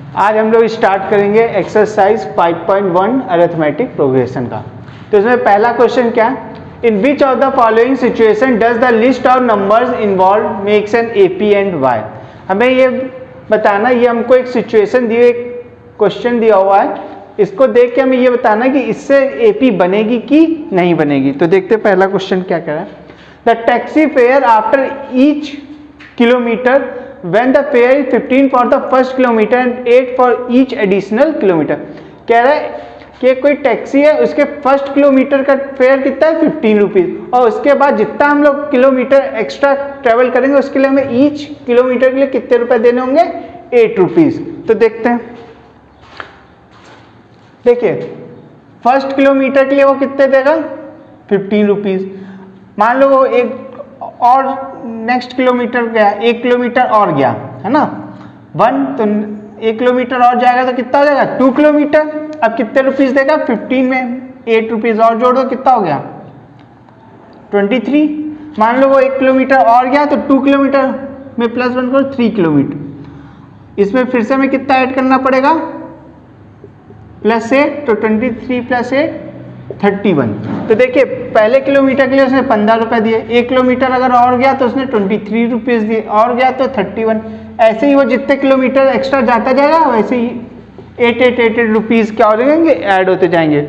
आज हम लोग स्टार्ट करेंगे एक्सरसाइज 5.1 अरिथमेटिक प्रोग्रेशन का। तो इसमें पहला क्वेश्चन क्या है, in which of the following situation does the list of numbers involve makes an AP and why. हमें ये बताना, ये हमको एक सिचुएशन दी, एक क्वेश्चन दिया हुआ है, इसको देख के हमें ये बताना कि इससे एपी बनेगी कि नहीं बनेगी। तो देखते हैं पहला क्वेश्चन क्या कह रहा है। The taxi fare after each kilometre when the fare is 15 for the first kilometer and 8 for each additional kilometer। कह रहा है कि कोई टैक्सी है, उसके फर्स्ट किलोमीटर का फेयर कितना है 15 रुपीज़, और उसके बाद जितना हम लोग किलोमीटर एक्स्ट्रा ट्रेवल करेंगे उसके लिए हमें ईच किलोमीटर के लिए कितने रुपए देने होंगे, 8 रुपीज़। तो देखते हैं, देखिए फर्स्ट किलोमीटर के लिए वो कितने देगा 15 रुपीज़। मान लो वो एक और नेक्स्ट किलोमीटर गया, 1 किलोमीटर और गया है ना, 1, तो 1 किलोमीटर और जाएगा तो कितना हो जाएगा 2 किलोमीटर। अब कितने रुपीस देगा, 15 में 8 रुपीज और जोड़ दो, कितना हो गया 23। मान लो वो 1 किलोमीटर और गया तो 2 किलोमीटर में +1 करो 3 किलोमीटर। इसमें फिर से हमें कितना ऐड करना पड़ेगा, +8, तो 23 + 8 31। तो देखिए पहले किलोमीटर के लिए उसने 15 रुपए दिए, 1 किलोमीटर अगर और गया तो उसने 23 रुपीज़ दिए, और गया तो 31। ऐसे ही वो जितने किलोमीटर एक्स्ट्रा जाता जाएगा वैसे ही 8 रुपीज़ क्या हो जाएंगे, ऐड होते जाएंगे।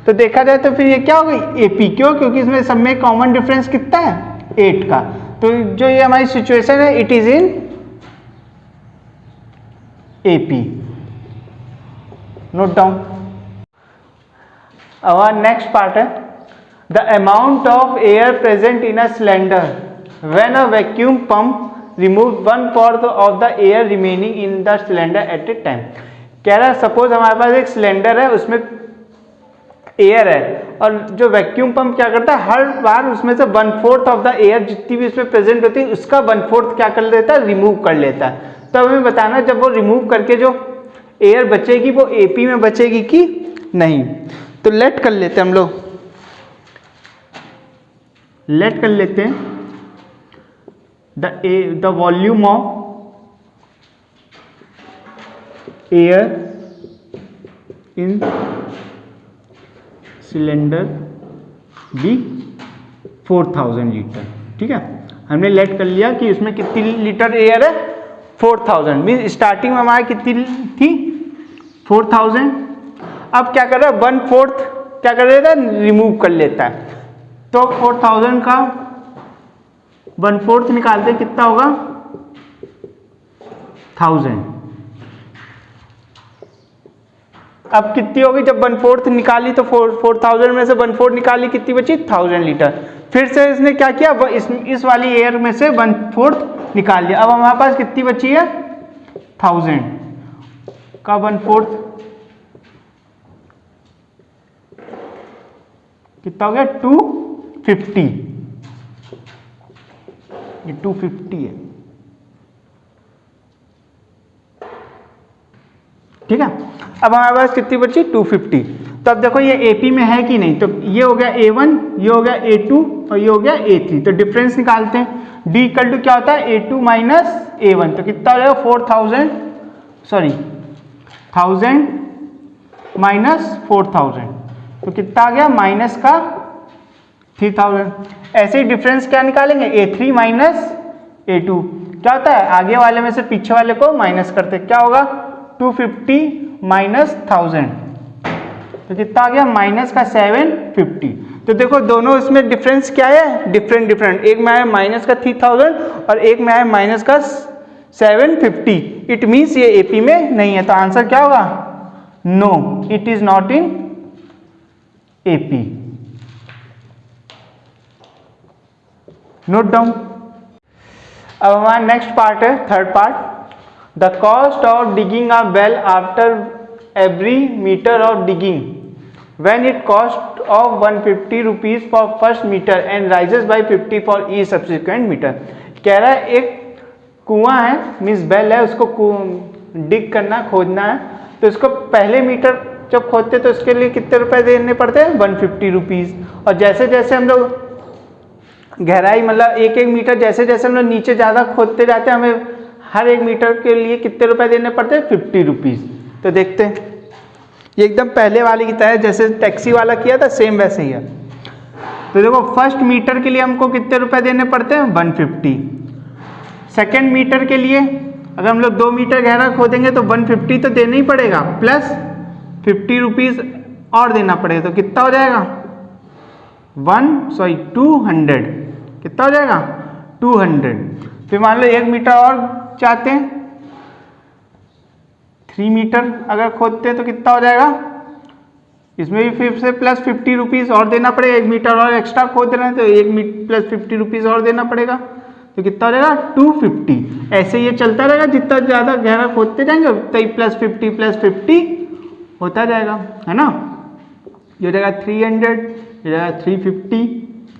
तो देखा जाए तो फिर ये क्या होगा, एपी। क्यों? क्योंकि इसमें सब में कॉमन डिफरेंस कितना है, 8 का। तो जो ये हमारी सिचुएशन है, it is in AP. Note down. Our next part है the amount of air present in a cylinder when a vacuum pump removes 1/4 of the air remaining in the cylinder at a time। कह रहा है suppose हमारे पास एक cylinder है, उसमें air है, और जो वैक्यूम पंप क्या करता है, हर बार उसमें से 1/4 ऑफ द एयर जितनी भी उसमें प्रेजेंट होती है उसका 1/4 क्या कर लेता है, रिमूव कर लेता है। तो हमें बताना जब वो रिमूव करके जो एयर बचेगी वो एपी में बचेगी कि नहीं। तो लेट कर लेते हैं हम लोग, लेट कर लेते हैं the volume of air in cylinder be 4000 litre. ठीक है, हमने लेट कर लिया कि उसमें कितनी लीटर एयर है, 4000। मीन स्टार्टिंग में हमारी कितनी थी 4000। अब क्या कर रहा है, 1/4 क्या कर देता है, रिमूव कर लेता है। तो 4000 का 1/4 निकालते हैं, कितना होगा 1000। अब कितनी होगी, जब 1/4 निकाली तो 4000 में से 1/4 निकाली, कितनी बची 1000 लीटर। फिर से इसने क्या किया, इस वाली एयर में से 1/4 निकाल लिया। अब हमारे पास कितनी बची है, 1000 का 1/4 कितना हो गया 250। ये 250 है। ठीक है, अब हमारे पास कितनी बची 250। तो अब देखो ये एपी में है कि नहीं। तो ये हो गया A1, ये हो गया A2 और ये हो गया A3। तो डिफरेंस निकालते हैं, D इक्वल टू क्या होता है, A2 - A1। तो कितना हो जाएगा 1000 -4000, तो कितना आ गया माइनस का 3000। ऐसे ही डिफरेंस क्या निकालेंगे, A3 - A2 क्या होता है, आगे वाले में से पीछे वाले को माइनस करते, क्या होगा 250 - 1000, तो कितना आ गया माइनस का 750। तो देखो दोनों इसमें डिफरेंस क्या है, डिफरेंट। एक में आया माइनस का 3000 और एक में आया माइनस का 750। इट मीन्स ये एपी में नहीं है। तो आंसर क्या होगा, no, it is not in AP. Note down. अब हमारा नेक्स्ट पार्ट है, third part, the cost of digging a well after every metre of digging when it cost of 150 rupees for first metre and rises by 50 for each subsequent metre. कह रहा है एक कुआं है, means bell है, उसको डिग करना, खोदना है। तो इसको पहले मीटर जब खोदते तो उसके लिए कितने रुपए देने पड़ते हैं, 150 रुपीज़। और जैसे जैसे हम लोग गहराई, मतलब 1-1 मीटर जैसे जैसे हम लोग नीचे ज़्यादा खोदते जाते हैं, हमें हर 1 मीटर के लिए कितने रुपए देने पड़ते हैं? 50 रुपीज़। तो देखते हैं, ये एकदम पहले वाले की तरह जैसे टैक्सी वाला किया था सेम वैसे ही है। तो देखो फर्स्ट मीटर के लिए हमको कितने रुपए देने पड़ते हैं? 150। सेकेंड मीटर के लिए अगर हम लोग 2 मीटर गहरा खोदेंगे तो 150 तो देना ही पड़ेगा, प्लस 50 रुपीज़ और देना पड़ेगा। तो कितना हो जाएगा? 200। कितना हो जाएगा? 200। फिर मान लो 1 मीटर और चाहते हैं, 3 मीटर अगर खोदते हैं तो कितना हो जाएगा? इसमें भी फिर से प्लस 50 रुपीज़ और देना पड़ेगा। 1 मीटर और एक्स्ट्रा खोद रहे हैं तो 1 मीटर प्लस 50 रुपीज़ और देना पड़ेगा। तो कितना हो जाएगा? 250। ऐसे ये चलता रहेगा, जितना ज़्यादा गहरा खोदते जाएंगे उतना ही प्लस 50 होता जाएगा, है ना। ये हो जाएगा 300, ये हो जाएगा 350,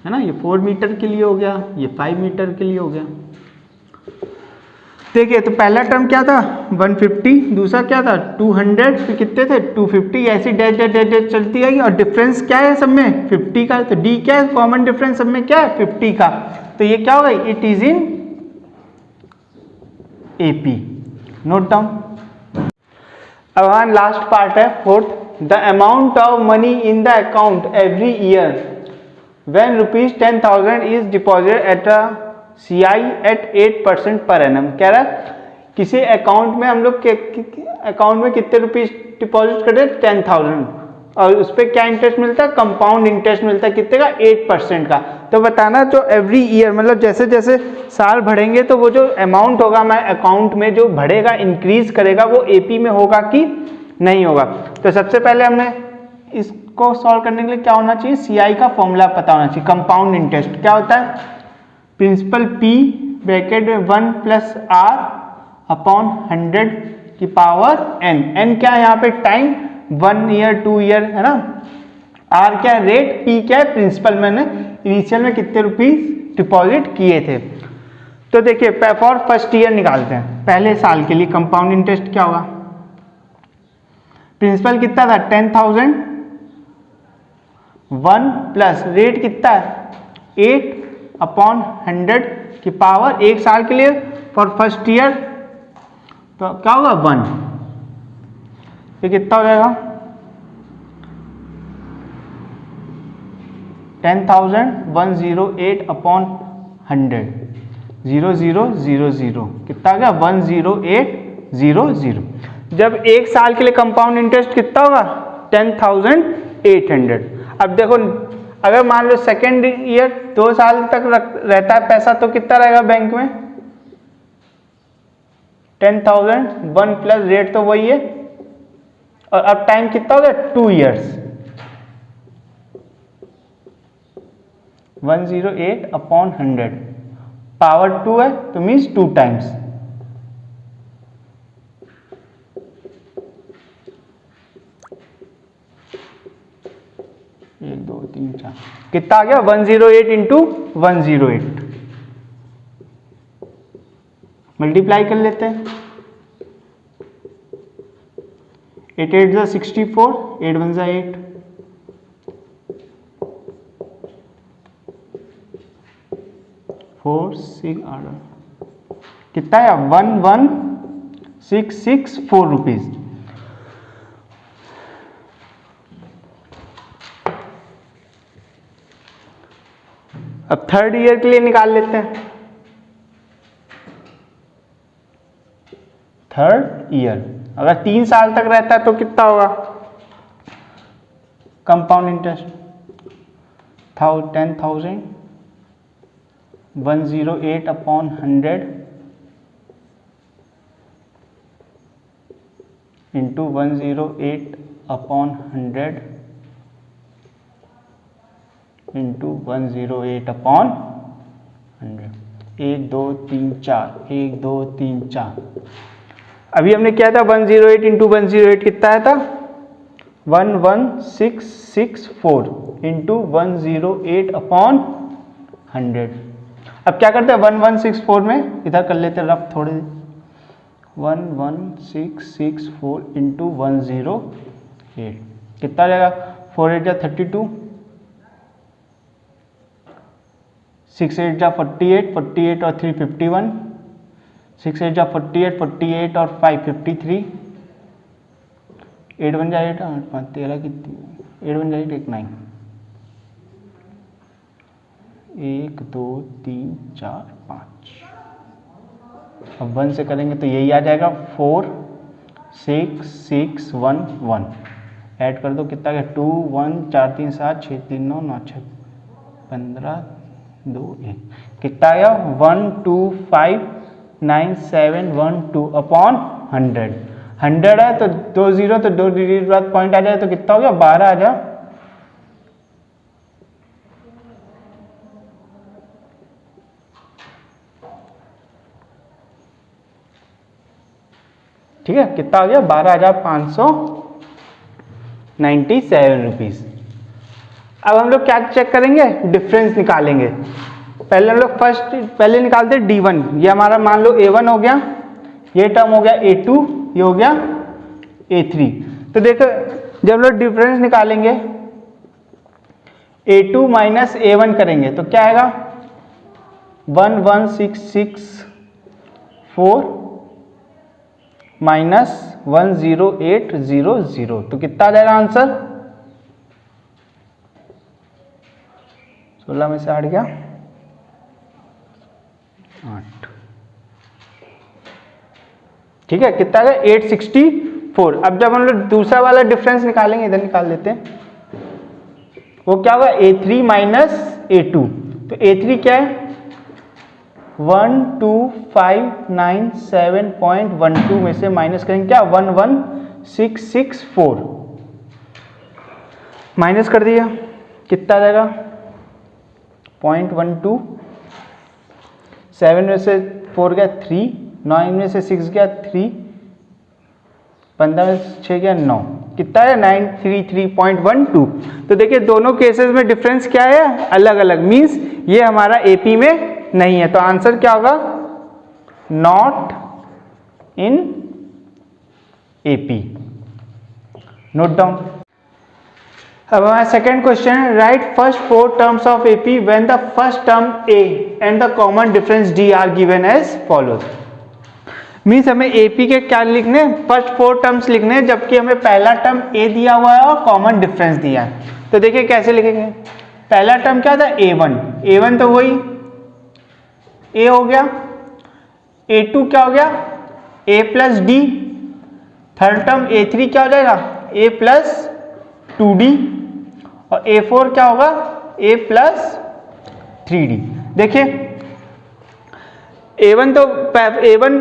है ना। ये 4 मीटर के लिए हो गया, ये 5 मीटर के लिए हो गया। देखिए तो पहला टर्म क्या था? 150, दूसरा क्या था? 200, फिर कितने थे? 250। ऐसी डैश डैश डैश डैश चलती है। और डिफरेंस क्या है सब में? 50 का। तो डी क्या है? कॉमन डिफरेंस सब में क्या है? 50 का। तो ये क्या होगा? It is in AP. Note down. अब हमारा लास्ट पार्ट है, fourth. The amount of money in the account every year when ₹10,000 is deposited at a CI at 8% per annum. कह रहा है किसी अकाउंट में हम लोग अकाउंट में कितने रुपीज डिपॉजिट करते हैं? 10,000, और उस पर क्या इंटरेस्ट मिलता है? कंपाउंड इंटरेस्ट मिलता है। कितने का? 8% का। तो बताना जो एवरी ईयर मतलब जैसे जैसे साल बढ़ेंगे तो वो जो अमाउंट होगा हमारे अकाउंट में जो बढ़ेगा, इंक्रीज करेगा, वो AP में होगा कि नहीं होगा। तो सबसे पहले हमने इसको सॉल्व करने के लिए क्या होना चाहिए? CI का फॉर्मूला पता होना चाहिए। कंपाउंड इंटरेस्ट क्या होता है? प्रिंसिपल P ब्रैकेट में 1 + R अपॉन 100 की पावर N। N क्या है यहाँ पे? टाइम, 1 ईयर 2 ईयर, है ना। R क्या है? रेट। P क्या है? प्रिंसिपल। मैंने इनिशियल में कितने रुपीज डिपॉजिट किए थे। तो देखिए फॉर फर्स्ट ईयर निकालते हैं, पहले साल के लिए कंपाउंड इंटरेस्ट क्या होगा? प्रिंसिपल कितना था? 10,000, 1 प्लस रेट कितना है? 8 अपॉन 100 की पावर, 1 साल के लिए फॉर फर्स्ट ईयर, तो क्या होगा? 1। ये कितना हो जाएगा? 10,000, 108 अपॉन 100, 0000 कितना आ गया? 10800। जब 1 साल के लिए कंपाउंड इंटरेस्ट कितना होगा? 10,800। अब देखो अगर मान लो सेकेंड ईयर 2 साल तक रहता है पैसा तो कितना रहेगा बैंक में? 10,000, 1 प्लस रेट तो वही है, और अब टाइम कितना हो गया? 2 ईयर्स। 108 अपॉन 100 पावर 2 है तो मीन्स 2 टाइम्स। एक 2 3 4 कितना आ गया? 108 इंटू 108। मल्टीप्लाई कर लेते हैं। 8 8 जा 64, 8 1 जा 8, 4 6 कितना है? 11,664 रुपीज। अब थर्ड ईयर के लिए निकाल लेते हैं। थर्ड ईयर अगर 3 साल तक रहता है तो कितना होगा compound interest? 10,000, 108 upon 100 into 108 upon 100 into 108 upon 100। 1 2 3 4, 1 2 3 4। अभी हमने क्या था? 108 इंटू 108 कितना आया था? 11,664 इंटू 108 अपॉन 100। अब क्या करते हैं? 1164 में इधर कर लेते हैं रफ थोड़े। 11,664 इंटू 108 कितना आ जाएगा? 4 8 जा 32, 6 8 जा 48, 48 और 3 51, 6 8 जा 48, 48 और 5 53, 8 1 जा 8, 8 5 13 कितनी, 8 1 जा 8 1 9, 1 2 3 4 5। अब 1 से करेंगे तो यही आ जाएगा 4 6 6 1 1। ऐड कर दो कितना गया 2 1 4 3 7 6 3 9 9 6 15 2 1 कितना आया 1 2 5 9 7 1 2 अपॉन 100। 100 है तो 2 0 तो 2 डिजिट बाद पॉइंट आ जाए तो कितना हो गया 12 आ जा। ठीक है कितना हो गया 12,597 रुपीज। अब हम लोग क्या चेक करेंगे डिफरेंस निकालेंगे। पहले हम लोग पहले निकालते D1, ये हमारा मान लो A1 हो गया, ये टर्म हो गया A2, ये हो गया A3। तो देखो जब हम लोग डिफरेंस निकालेंगे A2 माइनस A1 करेंगे तो क्या आएगा 11664 माइनस 10800। तो कितना आ जाएगा आंसर 16 में से 8 गया 8। ठीक है कितना आ गया 864। अब जब हम लोग दूसरा वाला डिफरेंस निकालेंगे इधर निकाल लेते हैं, वो क्या होगा A3 माइनस A2। तो A3 क्या है 12597.12 में से माइनस करेंगे क्या 11664 माइनस कर दिया कितना आ जाएगा 0.12। 7 में से 4 गया 3, 9 में से 6 गया 3, 15 में से 6 गया 9, कितना है 933.12। तो देखिए दोनों केसेस में डिफरेंस क्या है अलग अलग, मींस ये हमारा एपी में नहीं है। तो आंसर क्या होगा not in AP. Note down. अब हमारा सेकेंड क्वेश्चन है right first 4 terms of AP when the first term a and the common difference d are given as follows. Means हमें एपी के क्या लिखने फर्स्ट 4 टर्म्स लिखने, जबकि हमें पहला टर्म ए दिया हुआ है और कॉमन डिफरेंस दिया है। तो देखिए कैसे लिखेंगे। पहला टर्म क्या था A1, A1 तो वही A हो गया, A2 क्या हो गया A plus D, third term A3 क्या हो जाएगा A प्लस 2D और A4 क्या होगा A प्लस 3D। देखिए A1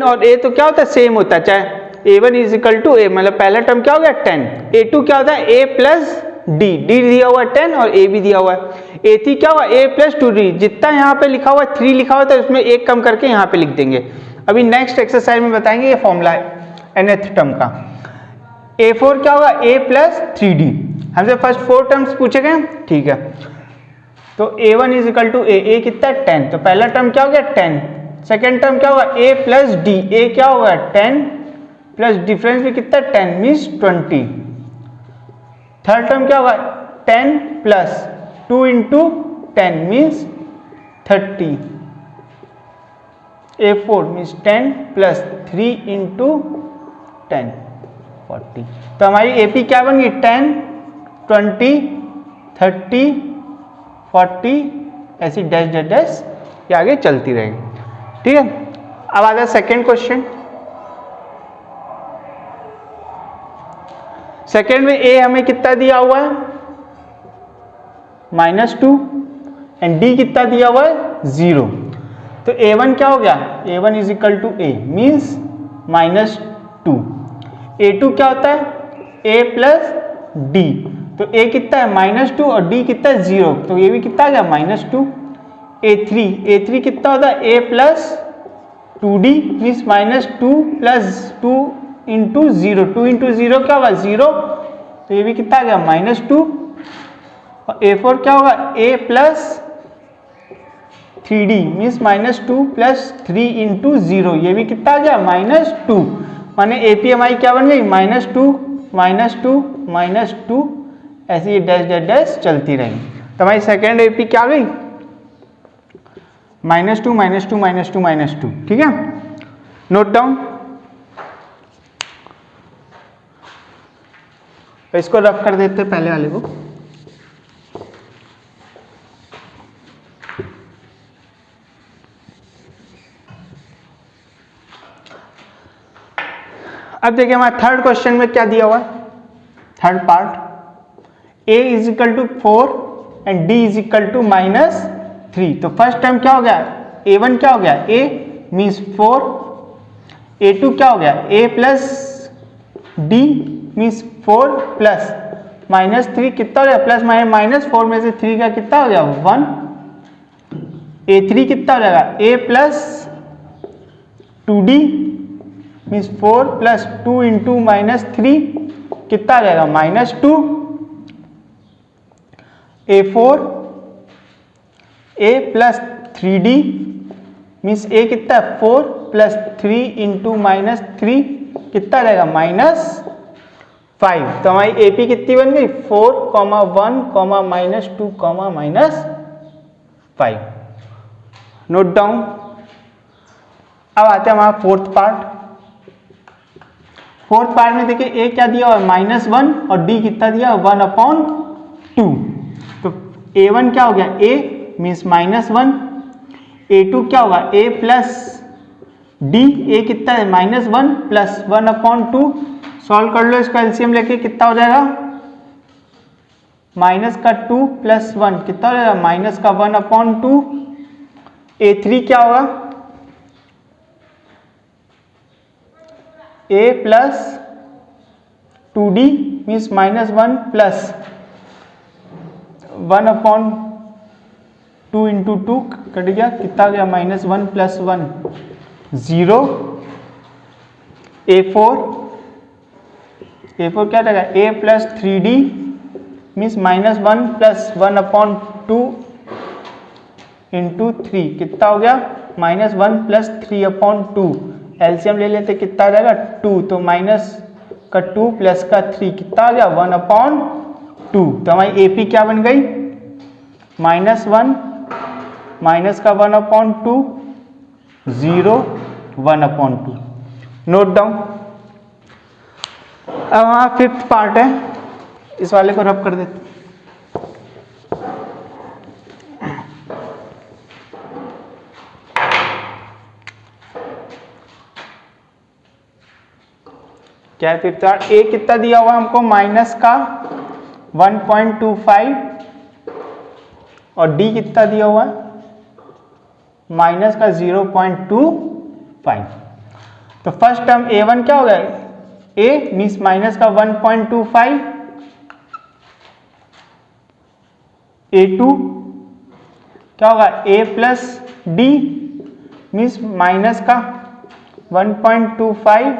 और A तो क्या होता है सेम होता है, चाहे A1 is equal to A, मतलब पहला टर्म क्या हो गया 10, A2 क्या होता है A प्लस डी, डी दिया हुआ है 10 और A भी दिया हुआ है, A3 क्या हुआ A प्लस 2D, जितना यहाँ पे लिखा हुआ है 3 लिखा हुआ है तो उसमें एक कम करके यहाँ पे लिख देंगे। अभी नेक्स्ट एक्सरसाइज में बताएंगे ये फॉर्मूला nth टर्म का। A4 क्या होगा A प्लस 3D, हमसे फर्स्ट 4 टर्म्स पूछे गए ठीक है। तो A1 is equal to A कितना 10, तो पहला टर्म क्या हो गया 10, सेकेंड टर्म क्या होगा A प्लस डी, A क्या होगा 10 प्लस डिफरेंस भी कितना 10 मीन्स 20, थर्ड टर्म क्या होगा 10 plus 2 into 10 means 30, A4 means 10 plus 3 into 10 40। तो हमारी एपी क्या बन गई 10 20 30 40 ऐसी डैश डैश डैश ये आगे चलती रहेगी। ठीक है अब आता है सेकेंड क्वेश्चन। सेकेंड में ए हमें कितना दिया हुआ है -2 एंड डी कितना दिया हुआ है 0। तो A1 क्या हो गया A1 is equal to A means -2, A2 क्या होता है A प्लस डी, तो A कितना है -2 और D कितना है 0, तो ये भी कितना आ गया -2। A3 कितना होता है A plus 2D means -2 plus 2 into 0, 2 into 0 क्या होगा 0, तो ये भी कितना आ गया -2। और A4 क्या होगा A plus 3D means -2 plus 3 into 0, ये भी कितना आ गया -2। माने एपी हमारी क्या बन गई -2 -2 ऐसी ये डैश डैश डैश चलती रहेगी। तो हमारी सेकेंड एपी क्या आ गई -2 -2 -2 -2। ठीक है नोट डाउन, इसको रफ कर देते हैं पहले वाले को। अब देखिए हमारे थर्ड क्वेश्चन में क्या दिया हुआ है, third part, a is equal to 4 and d is equal to -3। तो फर्स्ट टाइम क्या हो गया, a1 क्या हो गया, a मीन्स 4, a2 क्या हो गया, a plus d means 4 plus -3 कितना हो गया, प्लस -4 में से 3 का कितना हो गया 1, a3 कितना हो जाएगा, a plus 2d means 4 plus 2 into -3 कितना आ जाएगा -2, a4 a plus 3d means a कितना है 4 प्लस 3 इंटू -3 कितना आ जाएगा -5। तो हमारी AP कितनी बन गई 4, 1, -2, -5। Note down. अब आते हैं हमारा फोर्थ पार्ट। फोर्थ पार्ट में देखिए a क्या दिया हुआ है -1 और d कितना दिया 1/2। तो a1 क्या हो गया, a मीन्स -1, a2 क्या होगा a प्लस d, a कितना है -1 प्लस 1/2। सॉल्व कर लो, इसका एलसीएम लेके कितना हो जाएगा, -2 प्लस 1 कितना हो जाएगा -1/2। a3 क्या होगा, a plus 2d means -1 plus 1/2 into 2 cut गया, कितना गया -1 प्लस 1 0। a4 क्या रहेगा, a plus 3d means -1 plus 1/2 into 3 कितना हो गया -1 प्लस 3/2। एलसीएम ले लेते कितना आ जाएगा 2, तो -2 प्लस 3 कितना आ गया 1/2। तो हमारी एपी क्या बन गई -1 -1/2 0 1/2। Note down. अब हमारा फिफ्थ पार्ट है, इस वाले को रब कर देते। क्या है फिफ्थ पार्ट, ए कितना दिया हुआ हमको माइनस का 1.25 और डी कितना दिया हुआ है माइनस का 0.25। तो फर्स्ट टर्म a1 क्या हो गया, a मीन्स माइनस का 1.25, a2 क्या होगा a plus d means minus का 1.25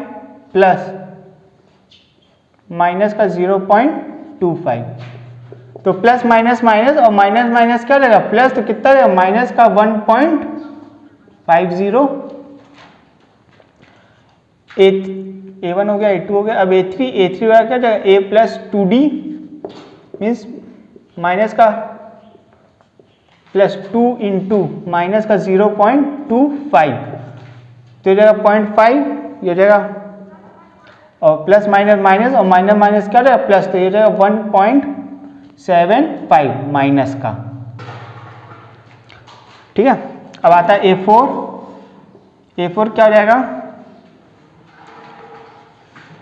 प्लस माइनस का 0.25। तो प्लस माइनस माइनस और माइनस माइनस क्या रहेगा प्लस, तो कितना रहेगा माइनस का 1.50। a1 हो गया, a2 हो गया, अब a3 वाला क्या जाएगा a plus 2d means minus का प्लस 2 इंटू माइनस का 0.25, तो जाएगा 0.5, ये जाएगा और प्लस माइनस माइनस और माइनस माइनस क्या जाएगा प्लस, तो ये जाएगा 1.75 माइनस का। ठीक है। अब आता है a4 क्या हो जाएगा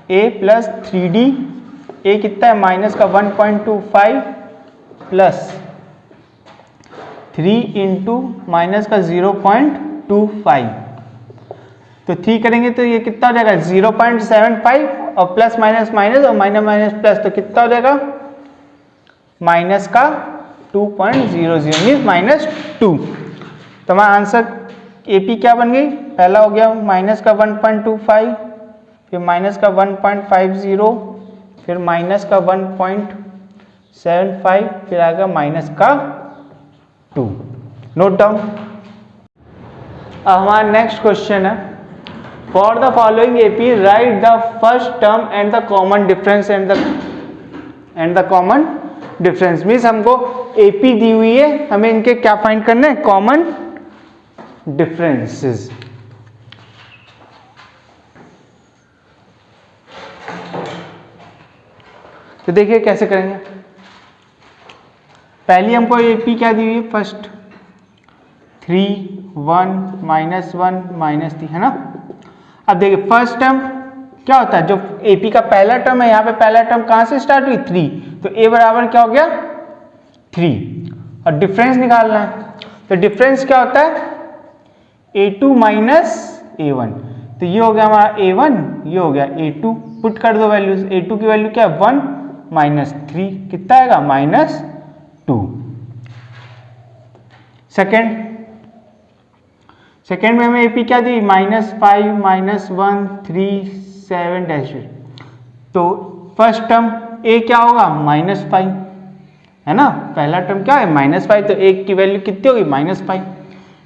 a प्लस 3d, a कितना है माइनस का 1.25 प्लस 3 इंटू माइनस का 0.25, तो 3 करेंगे तो ये कितना हो जाएगा 0.75 और प्लस माइनस माइनस और माइनस माइनस प्लस, तो कितना हो जाएगा माइनस का 2.00 मीन्स -2। तो हमारा आंसर एपी क्या बन गई, पहला हो गया माइनस का 1.25, फिर माइनस का 1.50, फिर माइनस का 1.75, फिर आएगा माइनस का 2। Note down. अब हमारा नेक्स्ट क्वेश्चन है, for the following AP right the first term and the common difference and the common difference. Means हमको एपी दी हुई है, हमें इनके क्या फाइंड करना है कॉमन डिफरेंसेस। तो देखिए कैसे करेंगे। पहली हमको AP क्या दी हुई है, फर्स्ट 3 1 -1 -3 है ना। अब देखिए फर्स्ट टर्म क्या होता है, जो AP का पहला टर्म है, यहाँ पे पहला टर्म कहाँ से स्टार्ट हुई 3, तो A बराबर क्या हो गया 3, और डिफरेंस निकालना है। तो डिफरेंस क्या होता है A2 -A1, तो ये हो गया हमारा A1, ये हो गया A2, पुट कर दो वैल्यूज। A2 की वैल्यू क्या है 1 -3, कितना आएगा -2। सेकेंड में हमें AP क्या दी -5 -1 3 7 डैश। तो फर्स्ट टर्म A क्या होगा -5 है ना, पहला टर्म क्या है -5, तो A की वैल्यू कितनी होगी -5।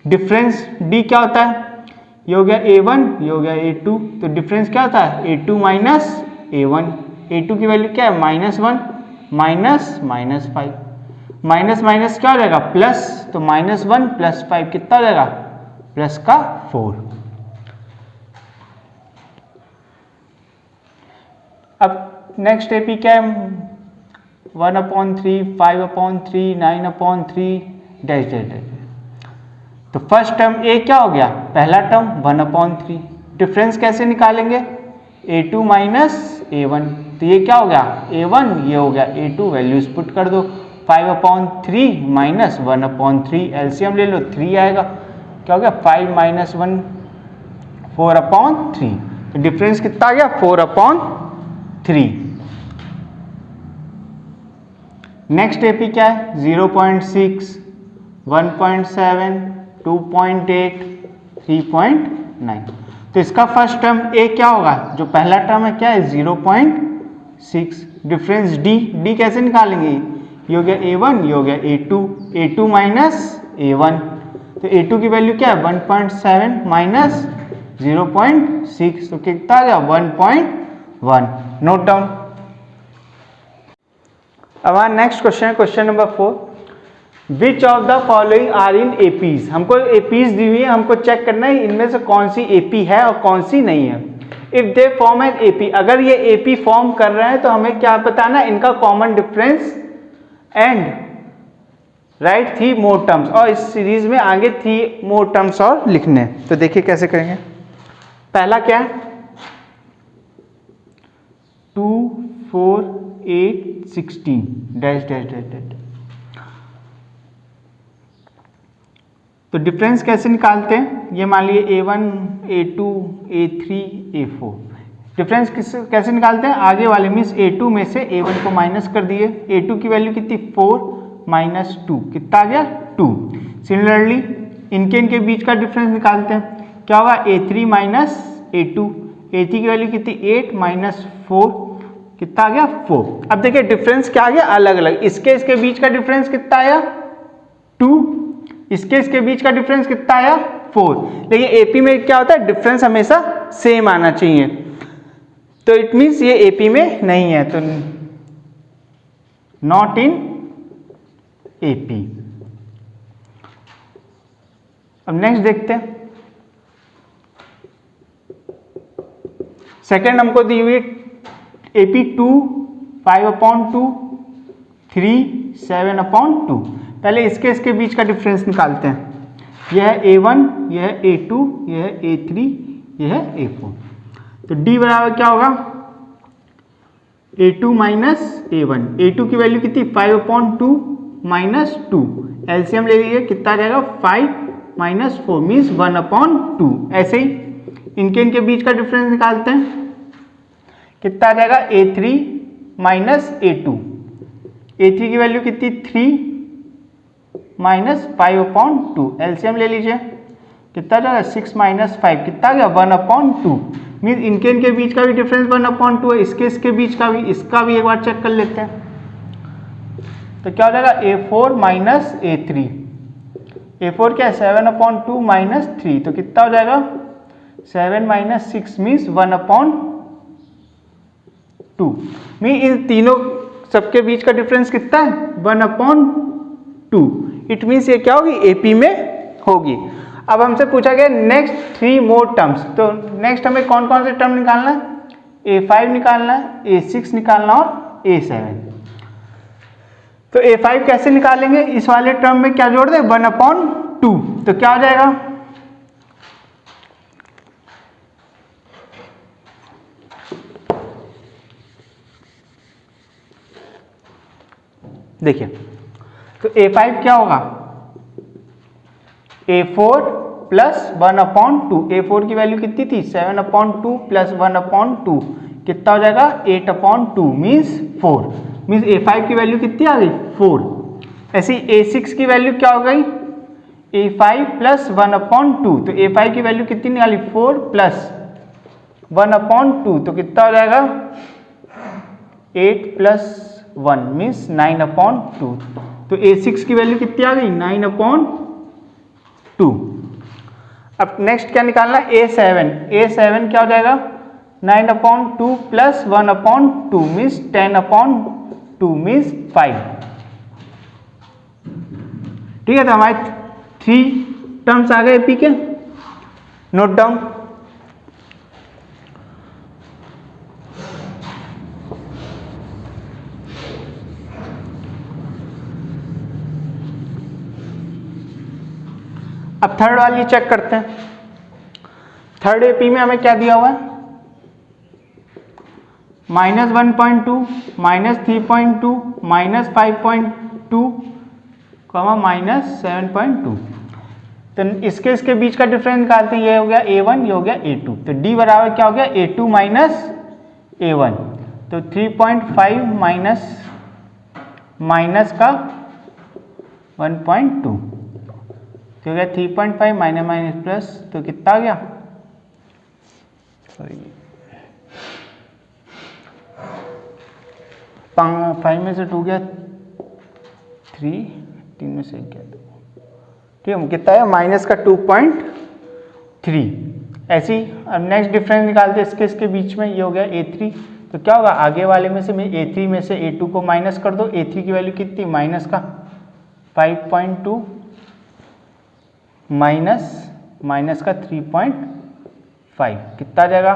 डिफरेंस D क्या होता है, ये हो गया A1, ये हो गया A2, तो डिफरेंस क्या होता है A2 -A1। A2 की वैल्यू क्या है -1 -5, माइनस माइनस क्या हो जाएगा प्लस, तो -1 + 5 कितना हो जाएगा प्लस का 4। अब नेक्स्ट AP क्या है 1/3 5/3 9/3 डैश डैश डैश। तो फर्स्ट टर्म A क्या हो गया, पहला टर्म 1/3। डिफरेंस कैसे निकालेंगे A2 -A1, तो ये क्या हो गया A1, ये हो गया A2, वैल्यूज पुट कर दो। 5/3 -1/3 एलसीएम ले लो 3 आएगा, क्या हो गया 5 -1 4/3, तो डिफरेंस कितना आ गया 4/3। नेक्स्ट AP क्या है 0.6 1.7 2.8 3.9, तो इसका फर्स्ट टर्म A क्या होगा, जो पहला टर्म है क्या है 0.6। डिफरेंस D कैसे निकालेंगे, ये हो गया A1, ये हो गया A2 -A1, तो A2 की वैल्यू क्या है 1.7 -0.6, तो कितना आ गया 1.1। Note down. अब हमारा नेक्स्ट क्वेश्चन है question number 4, which of the following are in APs। हमको APs दी हुई है, हमको चेक करना है इनमें से कौन सी AP है और कौन सी नहीं है। If they form an AP, अगर ये AP फॉर्म कर रहे हैं तो हमें क्या बताना, इनका common difference and right 3 more terms, और इस सीरीज में आगे 3 मोर टर्म्स और लिखने हैं। तो देखिए कैसे करेंगे। पहला क्या है 2 4 8 16 डैश डैश डैश डैश। तो डिफरेंस कैसे निकालते हैं, ये मान लिए A1 A2 A3 A4। Difference कैसे निकालते हैं, आगे वाले मीन्स A2 में से A1 को माइनस कर दिए। A2 की वैल्यू कितनी 4 -2, कितना आ गया 2। सिमिलरली इनके बीच का डिफरेंस निकालते हैं, क्या होगा A3 -A2, A3 की वैल्यू कितनी 8 -4, कितना आ गया 4। अब देखिए डिफरेंस क्या आ गया अलग अलग, इसके बीच का डिफरेंस कितना आया 2, इसके बीच का डिफरेंस कितना आया 4। लेकिन AP में क्या होता है डिफरेंस हमेशा सेम आना चाहिए, तो इट मीन्स ये AP में नहीं है, तो नॉट इन AP। अब नेक्स्ट देखते हैं। सेकेंड हमको दी हुई AP2 5/2 3 7/2। पहले इसके बीच का डिफरेंस निकालते हैं, यह है A1, यह है A2, यह है A3, यह है A4। तो D बराबर क्या होगा A2 -A1। A2 की वैल्यू कितनी 5/2 -2, एलसीएम ले लीजिए कितना आ जाएगा 5 -4 मीन्स 1/2। ऐसे ही इनके बीच का डिफरेंस निकालते हैं, कितना आ जाएगा A3 -A2। A3 की वैल्यू कितनी 3 -5/2, एलसीएम ले लीजिए कितना आ जाएगा 6 -5, कितना आ गया 1/2। मीन्स इनके बीच का भी डिफरेंस 1/2 है, इसके बीच का भी, इसका भी एक बार चेक कर लेते हैं। तो क्या हो जाएगा A4 -A3। A4 क्या है 7/2 -3, तो कितना हो जाएगा 7 - 6 मीन्स 1/2। मीन इन तीनों सबके बीच का डिफरेंस कितना है 1/2। इट मीन्स ये क्या होगी AP में होगी। अब हमसे पूछा गया नेक्स्ट 3 मोर टर्म्स, तो नेक्स्ट हमें कौन कौन से टर्म निकालना है, A5 निकालना है, A6 निकालना और A7। तो A5 कैसे निकालेंगे, इस वाले टर्म में क्या जोड़ दे 1/2, तो क्या हो जाएगा देखिए, तो A5 क्या होगा A4 प्लस 1/2। A4 की वैल्यू कितनी थी 7/2 प्लस 1/2 कितना हो जाएगा 8/2 मीन्स 4, मीन्स A5 की वैल्यू कितनी आ गई 4। ऐसी A6 की वैल्यू क्या हो गई A5 प्लस 1/2, तो A5 की वैल्यू कितनी निकाली 4 प्लस 1/2, तो कितना हो जाएगा 8 प्लस 1 मीन्स 9/2। तो A6 की वैल्यू कितनी आ गई 9/2। अब नेक्स्ट क्या निकालना A7। A7 क्या हो जाएगा 9/2 प्लस 1/2 मीन्स 10/2 मीन्स 5। ठीक है, तो हमारे 3 टर्म्स आ गए पी के, नोट डाउन। अब थर्ड वाली चेक करते हैं। थर्ड एपी में हमें क्या दिया हुआ है -1.2, -3.2, -5.2, -7.2। तो इसके बीच का डिफरेंस निकालते हैं, ये हो गया A1, ये हो गया A2। तो D बराबर क्या हो गया A2 माइनस A1, तो 3.5 माइनस का 1.2, तो हो गया 3.5 माइनस प्लस, तो कितना आ गया 5 में से 2 गया 3, 3 में से 1 गया 2, ठीक है, कितना है माइनस का 2.3। ऐसी अब नेक्स्ट डिफरेंस निकालते हैं इसके बीच में, ये हो गया A3, तो क्या होगा आगे वाले में से A3 में से A2 को माइनस कर दो। A3 की वैल्यू कितनी माइनस का 5.2 माइनस का 3.5, कितना आ जाएगा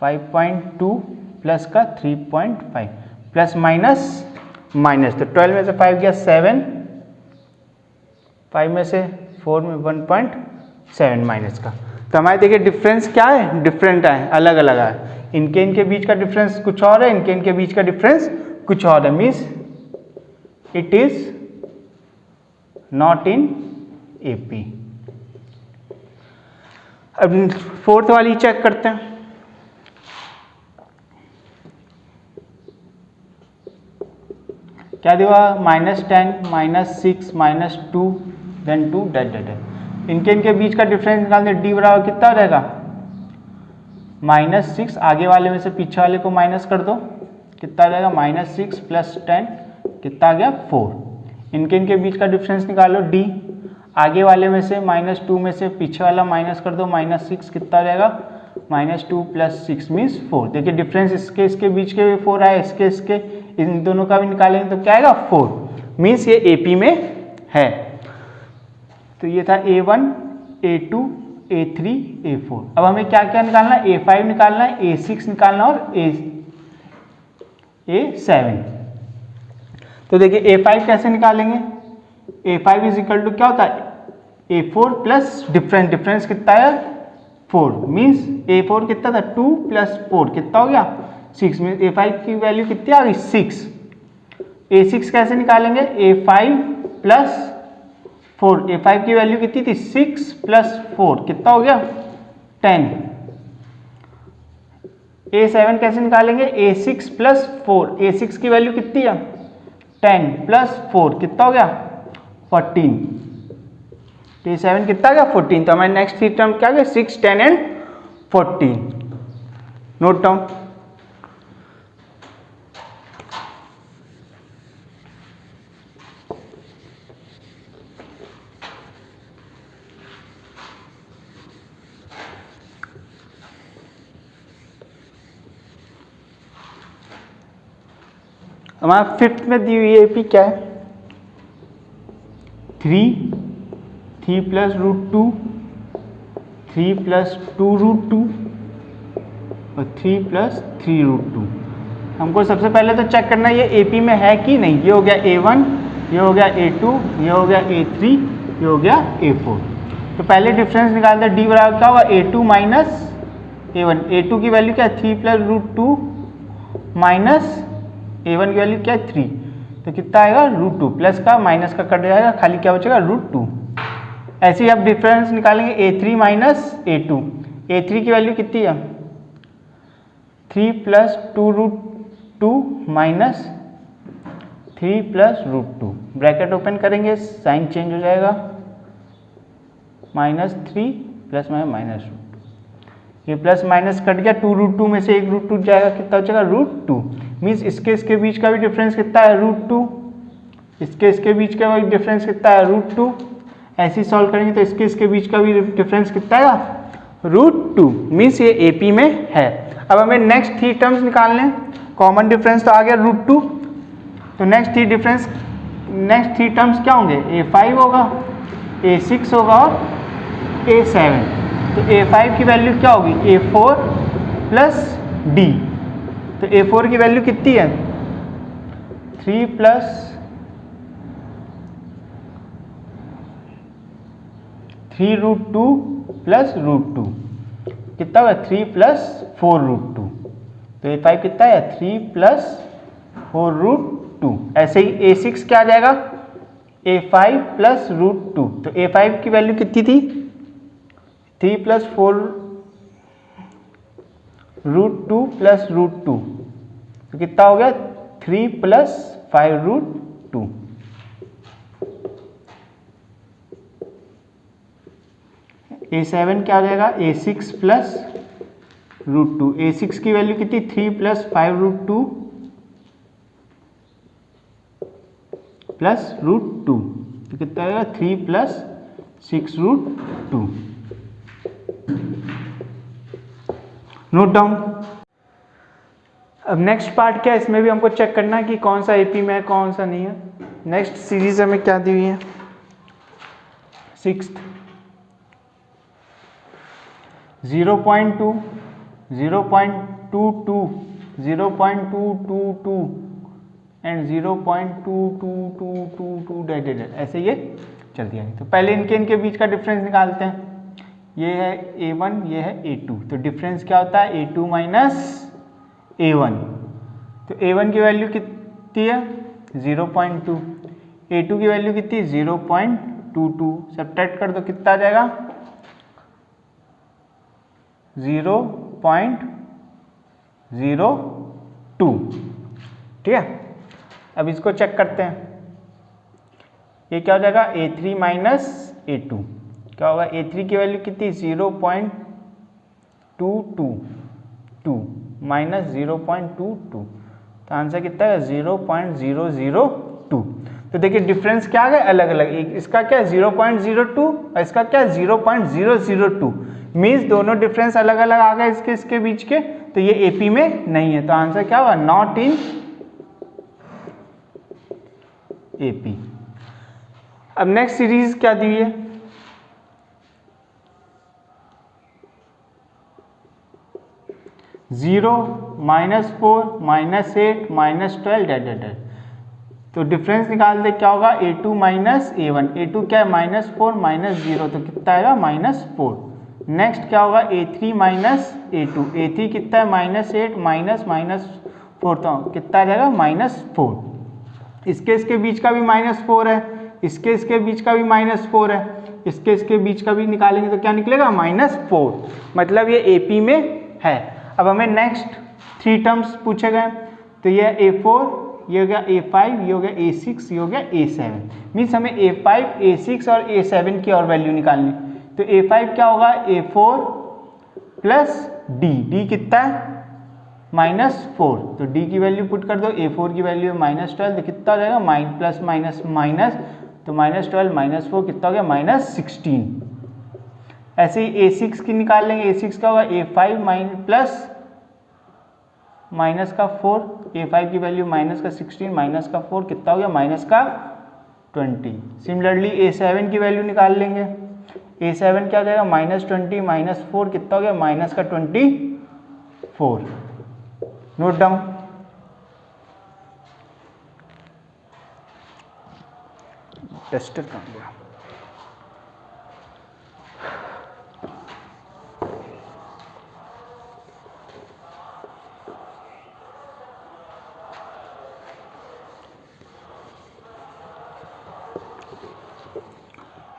5.2 प्लस का 3.5 प्लस माइनस, तो 12 में से 5 गया 7, 5 में से 4 में 1.7 माइनस का। तो हमारे देखिए डिफरेंस क्या है, डिफरेंट है, अलग अलग है। इनके बीच का डिफरेंस कुछ और है, इनके बीच का डिफरेंस कुछ और है, means it is not in AP. अब फोर्थ वाली चेक करते हैं। क्या दिया -10, -6, -2 देन 2 डेट। इनके बीच का डिफरेंस निकालते डी बराबर कितना हो जाएगा -6, आगे वाले में से पीछे वाले को माइनस कर दो, कितना आ जाएगा -6 प्लस 10, कितना आ गया 4। इनके बीच का डिफरेंस निकालो डी, आगे वाले में से -2 में से पीछे वाला माइनस कर दो, -6 कितना आ जाएगा -2 प्लस 6 मीन्स 4। देखिए डिफरेंस इसके बीच के भी 4 आए, इसके इन दोनों का भी निकालेंगे तो क्या आएगा 4, मीन्स ये एपी में है। तो ये था A1, A2, A3, A4। अब हमें क्या क्या निकालना है A5 निकालना है, A6 निकालना और A7। तो देखिए A5 कैसे निकालेंगे, A5 इज इक्वल टू क्या होता है A4 प्लस डिफरेंस कितना है 4, मीन्स A4 कितना था 2 प्लस 4 कितना हो गया 6, मीन्स A5 की वैल्यू कितनी आ गई 6। A6 कैसे निकालेंगे A5 प्लस 4, A5 की वैल्यू कितनी थी 6 प्लस 4 कितना हो गया 10। A7 कैसे निकालेंगे A6 प्लस 4, A6 की वैल्यू कितनी है 10 प्लस 4 कितना हो गया 14। A7 कितना गया 14। तो हमारे नेक्स्ट 3 टर्म क्या गए 6, 10 एंड 14। Note down. हमारा 5th में दी हुई एपी क्या है 3 प्लस √2, 3 प्लस 2 √2 और 3 प्लस 3 √2। हमको सबसे पहले तो चेक करना है ये AP में है कि नहीं। ये हो गया A1, ये हो गया A2, ये हो गया A3, ये हो गया A4। तो पहले डिफरेंस निकालते हैं, D बराबर क्या होगा A2 माइनस A1। A2 की वैल्यू क्या है 3 प्लस रूट 2 माइनस A1 की वैल्यू क्या है 3, तो कितना आएगा रूट 2, प्लस का माइनस का कट जाएगा, खाली क्या बचेगा रूट 2। ऐसे ही आप डिफरेंस निकालेंगे A3 माइनस A2। A3 की वैल्यू कितनी है 3 plus 2 root 2 minus 3 plus root 2, bracket open करेंगे साइन चेंज हो जाएगा, माइनस 3 प्लस में माइनस रूट 2, ये प्लस माइनस कट गया, 2 रूट 2 में से 1 रूट 2 जाएगा, कितना बचेगा रूट 2। मीन्स इसके बीच का भी डिफरेंस कितना है रूट 2, इसके बीच का भी डिफरेंस कितना है रूट 2। ऐसे ही सॉल्व करेंगे तो इसके बीच का भी डिफरेंस कितना है रूट 2। मीन्स ये AP में है। अब हमें नेक्स्ट 3 टर्म्स निकालने हैं, कॉमन डिफरेंस तो आ गया रूट 2, तो नेक्स्ट 3 टर्म्स क्या होंगे A5 होगा, A6 होगा और A7। तो A5 की वैल्यू क्या होगी A4 प्लस D, तो A4 की वैल्यू कितनी है 3 प्लस 3 रूट 2 प्लस रूट 2, कितना होगा 3 प्लस 4 रूट 2, तो A5 कितना है 3 प्लस 4 रूट 2। ऐसे ही A6 क्या आ जाएगा A5 प्लस रूट 2, तो A5 की वैल्यू कितनी थी 3 प्लस 4 रूट 2 प्लस रूट 2, तो कितना हो गया 3 प्लस 5 रूट 2। A7 क्या हो जाएगा A6 प्लस रूट 2, A6 की वैल्यू कितनी 3 प्लस 5 रूट 2 प्लस रूट 2, तो कितना आएगा 3 प्लस 6 रूट 2। Note down. अब नेक्स्ट पार्ट क्या है, इसमें भी हमको चेक करना है कि कौन सा AP में है कौन सा नहीं है। नेक्स्ट सीरीज हमें क्या दी हुई है 6th 0.2 0.22 0.222 एंड 0.22222 ऐसे ये चलती है। तो पहले इनके बीच का डिफरेंस निकालते हैं, ये है A1 ये है A2, तो डिफरेंस क्या होता है A2 माइनस A1, तो A1 की वैल्यू कितनी है 0.2, A2 की वैल्यू कितनी 0.22, सब्ट्रैक्ट कर दो कितना आ जाएगा 0.02, ठीक है। अब इसको चेक करते हैं, ये क्या हो जाएगा A3 माइनस A2, क्या होगा A3 की वैल्यू कितनी 0.222 माइनस 0.22, तो आंसर कितना है 0.002। तो देखिए डिफरेंस क्या है अलग अलग, एक इसका क्या है 0.02 और इसका क्या है 0.002, मीन्स दोनों डिफरेंस अलग अलग आ गए इसके बीच के, तो ये AP में नहीं है, तो आंसर क्या होगा नॉट इन AP। अब नेक्स्ट सीरीज क्या दी है 0 -4 -8 -12 डेट, तो डिफरेंस निकाल दे क्या होगा A2 माइनस A1, A2 क्या है -4 -0, तो कितना आएगा -4। नेक्स्ट क्या होगा A3 माइनस A2, A3 कितना है -8 -4, तो कितना आ जाएगा -4। इसके बीच का भी -4 है, इसके बीच का भी -4 है, इसके बीच का भी निकालेंगे तो क्या निकलेगा -4, मतलब ये AP में है। अब हमें नेक्स्ट 3 टर्म्स पूछे गए, तो ये A4, ये हो गया A5, ये हो गया A6, ये हो गया A7, मीन्स हमें A5 A6 और A7 की और वैल्यू निकालनी। तो A5 क्या होगा A4 प्लस D कितना है -4, तो D की वैल्यू पुट कर दो, A4 की वैल्यू है -12, तो कितना हो जाएगा प्लस माइनस माइनस, तो -12 -4 कितना हो गया -16। ऐसे ही A6 की निकाल लेंगे, A6 क्या होगा A5 प्लस माइनस का 4, A5 की वैल्यू -16 -4 कितना हो गया -20। सिमिलरली A7 की वैल्यू निकाल लेंगे, A7 क्या हो जाएगा -20 -4 कितना हो गया -24। Note down. टेस्टर कहाँ गया?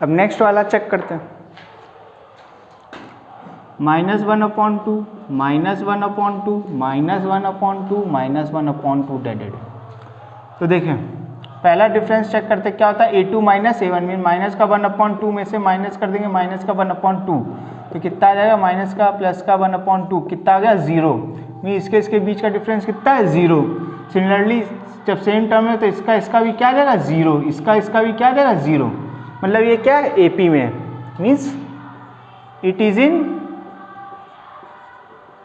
अब नेक्स्ट वाला चेक करते हैं। -1/2 -1/2 -1/2 -1/2 डेडेड। तो देखें पहला डिफरेंस चेक करते क्या होता है, a2 minus a1 mean minus का 1/2 में से माइनस कर देंगे माइनस का 1/2, तो कितना आ जाएगा माइनस का प्लस का 1/2, कितना आ गया 0। मीन इसके बीच का डिफरेंस कितना है 0। सिमिलरली जब सेम टर्म है तो इसका भी क्या आ जाएगा 0, इसका भी क्या आ जाएगा 0। मतलब ये क्या है AP में, means it is in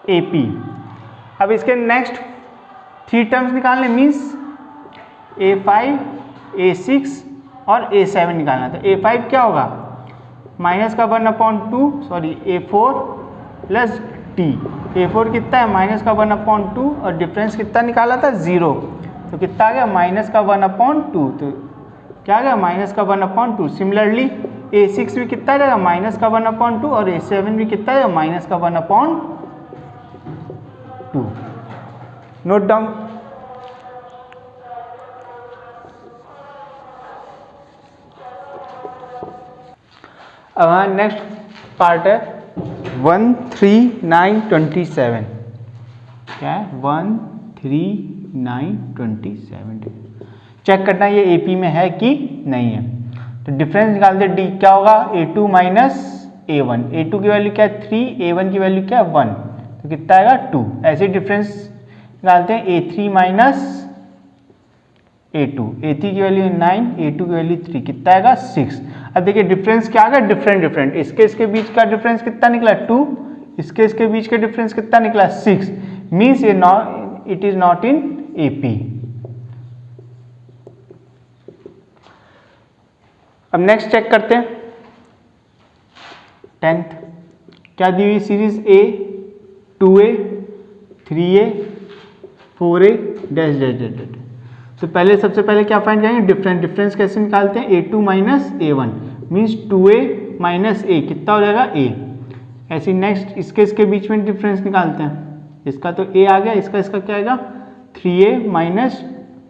AP। अब इसके नेक्स्ट 3 टर्म्स निकालने, मीन्स A5 A6 और A7 निकालना। तो A5 क्या होगा माइनस का 1/2 sorry A4 plus D। A4 कितना है माइनस का 1/2 और डिफरेंस कितना निकाला था 0, तो कितना आ गया माइनस का 1/2, तो क्या आ गया माइनस का 1/2। सिमिलरली A6 भी कितना आ जाएगा माइनस का 1/2 और A7 भी कितना है माइनस का 1/2। Note down. अब हमारा नेक्स्ट पार्ट है 1, 3, 9, 27। क्या है 1, 3, 9, 27। चेक करना ये AP में है कि नहीं है। तो डिफरेंस निकालते D क्या होगा A2 माइनस A1। A2 की वैल्यू क्या है 3, A1 की वैल्यू क्या है 1, तो कितना आएगा 2। ऐसे डिफरेंस निकालते हैं A3 माइनस A2। A3 की वैल्यू 9, A2 की वैल्यू 3, कितना आएगा 6। अब देखिए डिफरेंस क्या आ गया डिफरेंट। इसके बीच का डिफरेंस कितना निकला 2, इसके बीच का डिफरेंस कितना निकला 6, मीन्स ये it is not in AP। अब नेक्स्ट चेक करते हैं 10th। क्या दी हुई series A 2A 3A 4A dash dash dash. तो सबसे पहले क्या फाइंड करेंगे डिफरेंस कैसे निकालते हैं A2 minus A1 means 2A minus A कितना हो जाएगा A। ऐसे नेक्स्ट इसके बीच में डिफरेंस निकालते हैं, इसका तो A आ गया, इसका क्या आएगा 3A माइनस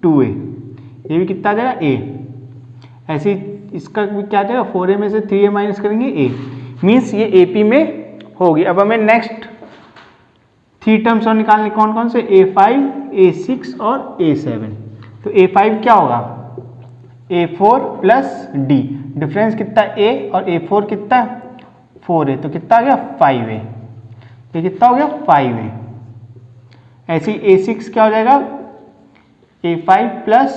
2A, ये भी कितना आ जाएगा A। ऐसे इसका भी क्या आ जाएगा 4A में से 3A माइनस करेंगे A, मीन्स ये AP में होगी। अब हमें नेक्स्ट 3 टर्म्स और निकालने कौन से A5 A6 और A7। तो A5 क्या होगा A4 प्लस D, डिफरेंस कितना A और A4 कितना 4A, तो कितना आ गया 5A, ये कितना हो गया 5A। ऐसे A6 क्या हो जाएगा A5 प्लस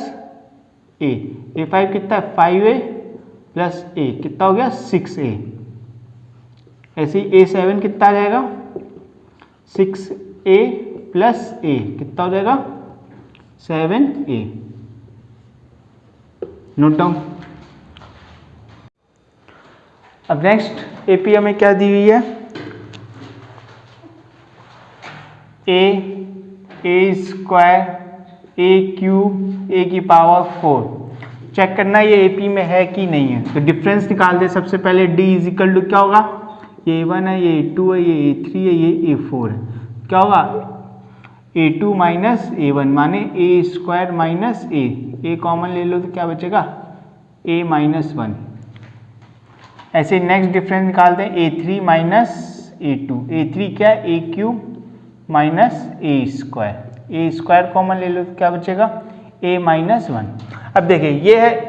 A, A5 कितना है 5A प्लस A, कितना हो गया 6A। ऐसे A7 कितना आ जाएगा 6A प्लस A, कितना हो जाएगा 7A। Note down. अब नेक्स्ट AP हमें क्या दी हुई है A square A cube A की पावर 4। चेक करना ये AP में है कि नहीं है। तो डिफरेंस निकाल दे सबसे पहले D इज इक्वल टू क्या होगा, ये A1 है, ये A2 है, ये A3 है, ये A4 है, क्या होगा A2 माइनस A1 माने A square minus A common ले लो तो क्या बचेगा A माइनस 1। ऐसे नेक्स्ट डिफरेंस निकालते हैं A3 माइनस A2। A3 क्या है A cube minus A square common ले लो तो क्या बचेगा A माइनस 1। अब देखिए ये है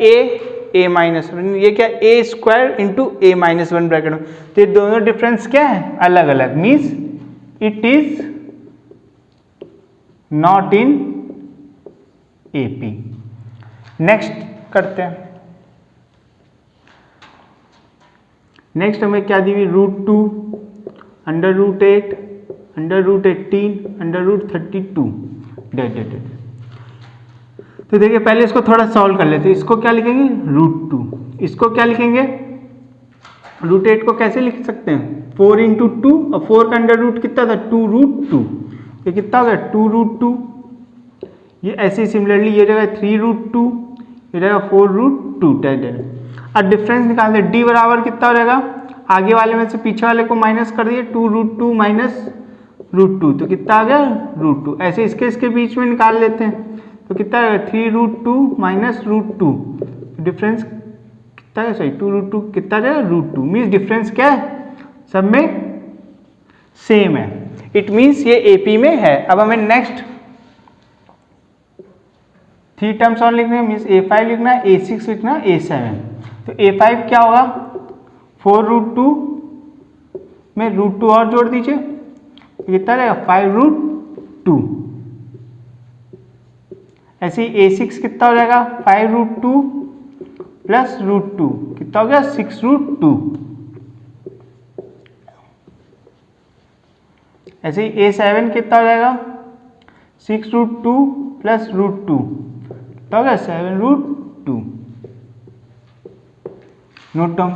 A माइनस 1, ये क्या A square into A minus 1 bracket में, तो ये दोनों डिफरेंस क्या है अलग अलग, means it is not in AP। Next करते हैं। नेक्स्ट हमें क्या दी हुई √2 √8 √18 √32 डेड। तो देखिए पहले इसको थोड़ा सॉल्व कर लेते हैं। इसको क्या लिखेंगे √2, इसको क्या लिखेंगे √8 को कैसे लिख सकते हैं 4 इंटू 2 और 4 का अंडर रूट कितना था 2√2, ये कितना हो गया 2√2। ये ऐसे सिमिलरली ये जगह 3√2, ये जगह 4√2 डेड। अब डिफरेंस निकालते हैं, डी बराबर कितना हो जाएगा, आगे वाले में से पीछे वाले को माइनस कर दिए, 2√2 माइनस √2 तो कितना आ गया √2। ऐसे इसके बीच में निकाल लेते हैं तो कितना आएगा 3√2 माइनस √2, डिफरेंस कितना है, सही 2√2 कितना आ जाएगा √2, मीन्स डिफरेंस क्या है, सब में सेम है, इट मीन्स ये एपी में है। अब हमें नेक्स्ट 3 टर्म्स और लिखने हैं, मीन्स A5 लिखना है, A6 लिखना है, A7। तो A5 क्या होगा, 4√2 में √2 और जोड़ दीजिए, कितना रहेगा 5√2। ऐसे ही A6 कितना हो जाएगा 5√2 प्लस √2 कितना हो गया 6√2। ऐसे ही A7 कितना हो जाएगा 6√2 प्लस √2 कितना हो गया 7√2। Note down.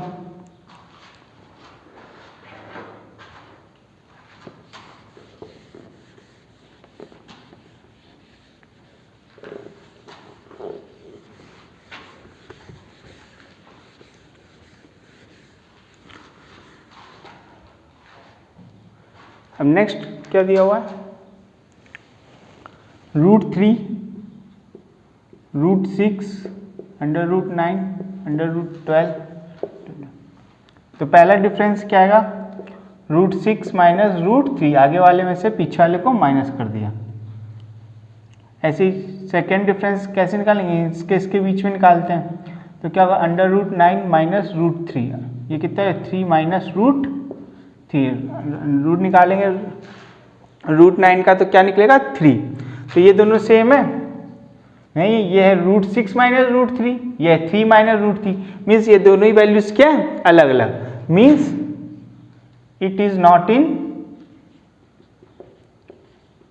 अब नेक्स्ट क्या दिया हुआ है, √3 √6 √9 √12। तो पहला डिफरेंस क्या आएगा, √6 माइनस √3, आगे वाले में से पीछे वाले को माइनस कर दिया। ऐसे ही सेकेंड डिफरेंस कैसे निकालेंगे, इसके बीच में निकालते हैं, तो क्या होगा √9 माइनस √3, ये कितना है 3 माइनस √3, रूट निकालेंगे √9 का तो क्या निकलेगा 3, तो ये दोनों सेम है, नहीं ये है √6 माइनस √3, ये है 3 माइनस √3, मीन्स ये दोनों ही वैल्यूज क्या है अलग अलग, means it is not in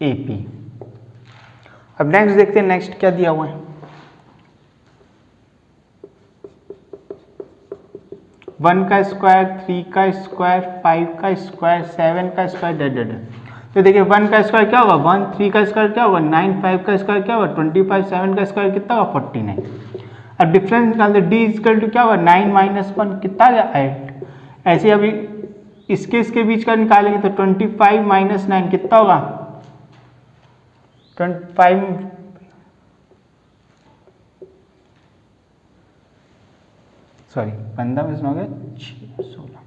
AP. अब नेक्स्ट देखते हैं, नेक्स्ट क्या दिया हुआ है, 1 का स्क्वायर 3 का स्क्वायर 5 का स्क्वायर 7 का स्क्वायर डेड। तो देखिए 1 का स्क्वायर क्या होगा 1, 3 का स्क्वायर क्या होगा 9, 5 का स्क्वायर क्या होगा 25, 7 का स्क्वायर कितना होगा 49। अब डिफरेंस निकालते डी इक्वल टू क्या होगा 9 माइनस 1 कितना आ गया 8। ऐसे अभी इसके बीच का निकालेंगे तो 25 माइनस 9 कितना होगा 25, सॉरी 15 में हो गया 16,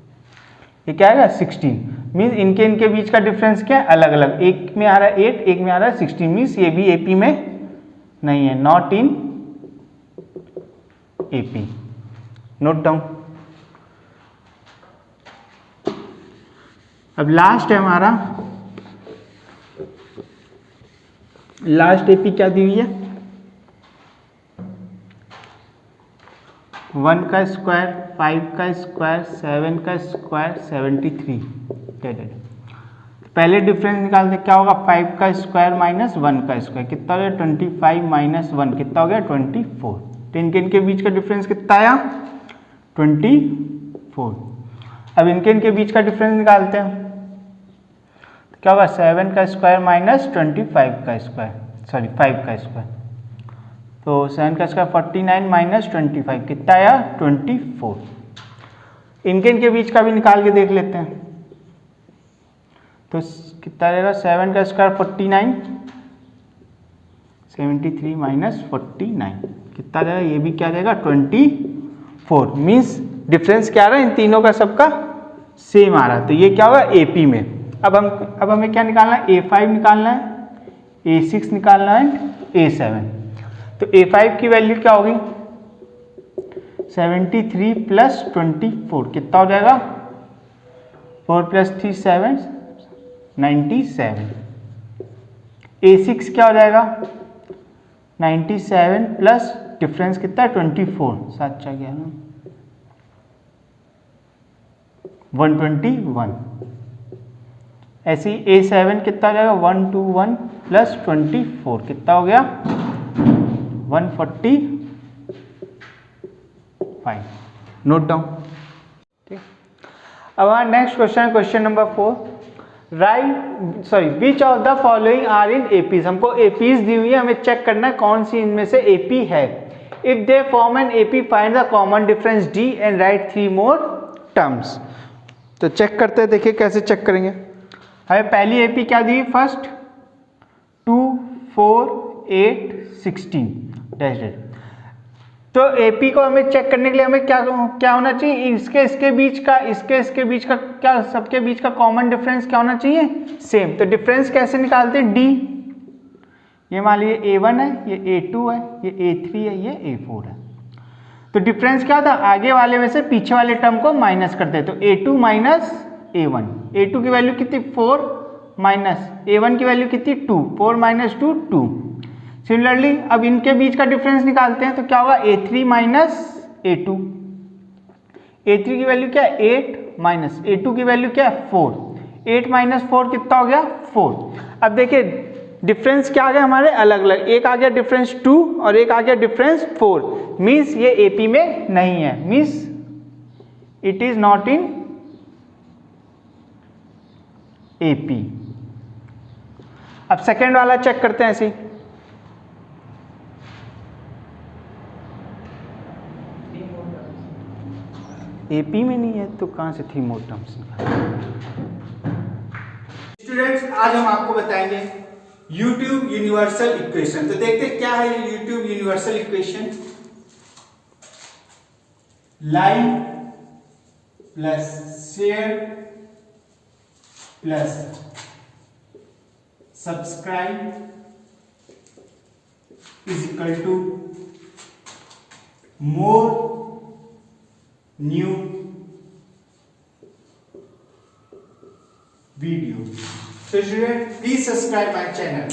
ये क्या आएगा 16, मीन्स इनके बीच का डिफरेंस क्या है अलग अलग, एक में आ रहा है 8, एक में आ रहा है 16, मीन्स ये भी एपी में नहीं है, not in AP. Note down. अब लास्ट है हमारा, लास्ट एपी क्या दी हुई है, 1 का स्क्वायर 5 का स्क्वायर 7 का स्क्वायर 73। पहले डिफरेंस निकालते क्या होगा 5 का स्क्वायर माइनस 1 का स्क्वायर कितना हो गया 25 माइनस 1 कितना हो गया 24। तो इनके बीच का डिफरेंस कितना आया 24। अब इनके बीच का डिफरेंस निकालते हैं तो क्या होगा 7 का स्क्वायर माइनस 25 का स्क्वायर, सॉरी 5 का स्क्वायर, तो 7 का स्क्वायर 49 माइनस 25 कितना आया 24। इनके बीच का भी निकाल के देख लेते हैं तो कितना रहेगा 7 का स्क्वायर 49, 73 माइनस 49 कितना रहेगा, ये भी क्या रहेगा 24। मीन्स डिफरेंस क्या आ रहा है इन तीनों का सबका सेम आ रहा है, तो ये क्या होगा एपी में। अब हमें क्या निकालना है A5 निकालना है, A6 निकालना है, A7। तो A5 की वैल्यू क्या होगी 73 प्लस 24 कितना हो जाएगा 4 प्लस 3 7 97। A6 क्या हो जाएगा 97 प्लस डिफरेंस कितना है 24, 7 4 11 121। ऐसे ही A7 कितना हो जाएगा 121 प्लस 24 कितना हो गया 145। Note down. ठीक, अब हमारा नेक्स्ट क्वेश्चन है question number 4, which of the following are in APs. हमको एपीज दी हुई है, हमें चेक करना है कौन सी इनमें से एपी है। If they form an AP, find the common difference D and write 3 more terms. तो चेक करते हैं, देखिए कैसे चेक करेंगे। हमें पहली AP क्या दी, फर्स्ट 2 4 8 16 डैश डैश। तो AP को हमें चेक करने के लिए हमें क्या होना चाहिए, इसके बीच का, इसके बीच का, क्या सबके बीच का कॉमन डिफरेंस क्या होना चाहिए, सेम। तो डिफरेंस कैसे निकालते हैं, D, ये मान लीजिए A1 है, ये A2 है, ये A3 है, ये A4 है। तो डिफरेंस क्या था, आगे वाले में से पीछे वाले टर्म को माइनस करते हैं। तो A2 माइनस A1, A2 की वैल्यू कितनी 4 माइनस A1 की वैल्यू कितनी 2, 4 माइनस 2 2। सिमिलरली अब इनके बीच का डिफरेंस निकालते हैं, तो क्या होगा A3 माइनस A2, A3 की वैल्यू क्या है 8 माइनस A2 की वैल्यू क्या है 4, 8 माइनस 4 कितना हो गया 4। अब देखिए डिफरेंस क्या आ गया हमारे अलग अलग, एक आ गया डिफरेंस 2 और एक आ गया डिफरेंस 4, मीन्स ये AP में नहीं है, means it is not in AP। अब सेकेंड वाला चेक करते हैं ऐसे ही। AP में नहीं है तो कहां से थी मोर टर्म्स। स्टूडेंट्स आज हम आपको बताएंगे YouTube यूनिवर्सल इक्वेशन। तो देखते हैं क्या है ये YouTube universal equation. Like plus share plus subscribe is equal to more new video. So student, please subscribe my channel.